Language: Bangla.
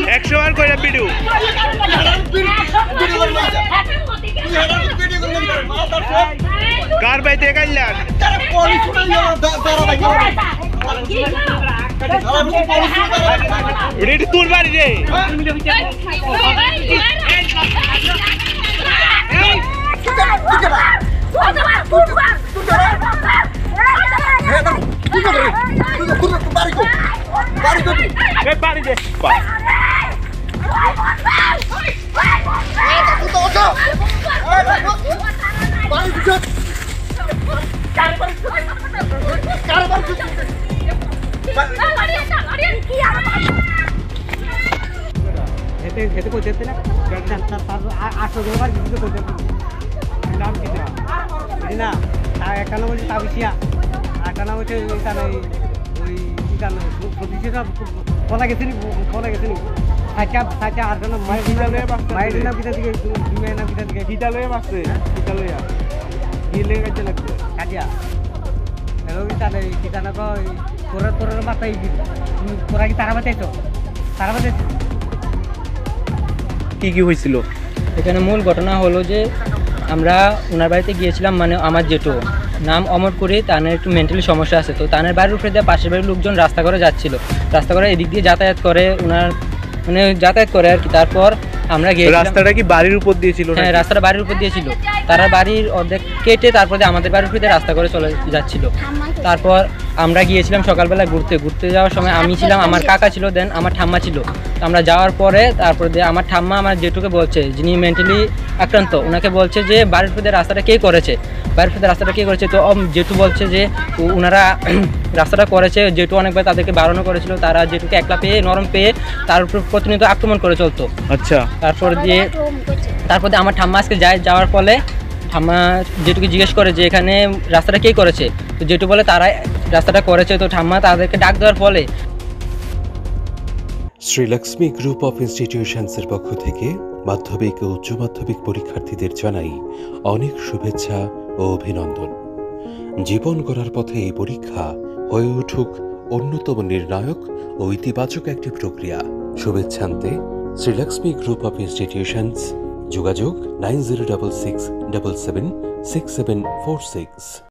100 বার করে ভিডিও কার বাইতে গাইলান রেডি তোর বাড়ি রে বাড়ি দে হেতে কই যেতে না 800 কিছু কই যেতে নাম কি না তা একান্ন বলছি তা বিছিয়া আটানা হচ্ছে ওইখানে ওই কি জানো প্রতিষ্ঠা বলা গেছে সাইটা আটানা মায়ের না বিটা দিকে দুমে না বিটা দিকে বিদ্যালয়ে মাসে বিদ্যালয়ে গিলে গাইতে লাগবে কাজিয়া হ্যালো তাহলে কি জানো কই তোর মাথায় তোরা কি তারা বাতাইছো কি হয়েছিল এখানে মূল ঘটনা হলো যে আমরা ওনার বাড়িতে গিয়েছিলাম, মানে আমার জেঠু নাম অমর করে, তাদের একটু মেন্টালি সমস্যা আছে। তো তাদের বাড়ির উপরে দিয়ে পাশের বাড়ির লোকজন রাস্তা করে যাচ্ছিল, রাস্তা করে এদিক দিয়ে যাতায়াত করে, ওনার মানে যাতায়াত করে আর কি। তারপর আমরা গিয়ে রাস্তাটা কি বাড়ির উপর দিয়েছিল? হ্যাঁ, রাস্তাটা বাড়ির উপর দিয়েছিল। তারা বাড়ির অর্ধেক কেটে তারপরে আমাদের বাড়ির উপরে রাস্তা করে চলে যাচ্ছিল। তারপর আমরা গিয়েছিলাম সকালবেলা ঘুরতে যাওয়ার সময় আমি ছিলাম, আমার কাকা ছিল, দেন আমার ঠাম্মা ছিল। তো আমরা যাওয়ার পরে তারপরে আমার ঠাম্মা আমার জেঠুকে বলছে, যিনি মেন্টালি আক্রান্ত, ওনাকে বলছে যে বাড়ির উপরে রাস্তাটা কে করেছে, তো জেঠু বলছে যে ওনারা রাস্তাটা করেছে। জেঠু অনেকবার তাদেরকে বারণও করেছিল, তারা জেঠুকে একলা পেয়ে নরম পেয়ে তার উপর প্রতিনিয়ত আক্রমণ করে চলতো। আচ্ছা, তারপর দিয়ে আমার ঠাম্মা আজকে যাওয়ার ফলে ঠাম্মা জেঠুকে জিজ্ঞেস করে যে এখানে রাস্তাটা কে করেছে, তো জেঠু বলে তারা রাস্তাটা করেছে। তো ঠাম্মা তাদেরকে ডাক দেওয়ার ফলে শ্রীলক্ষ্মী গ্রুপ অফ ইনস্টিটিউশনসের পক্ষ থেকে মাধ্যমিক ও উচ্চ মাধ্যমিক পরীক্ষার্থীদের জানাই অনেক শুভেচ্ছা ও অভিনন্দন। জীবন গড়ার পথে এই পরীক্ষা হয়ে উঠুক অন্যতম নির্ণায়ক ও ইতিবাচক একটি প্রক্রিয়া। শুভেচ্ছান্তে শ্রীলক্ষ্মী গ্রুপ অফ ইনস্টিটিউশনস, যোগাযোগ 9066776746।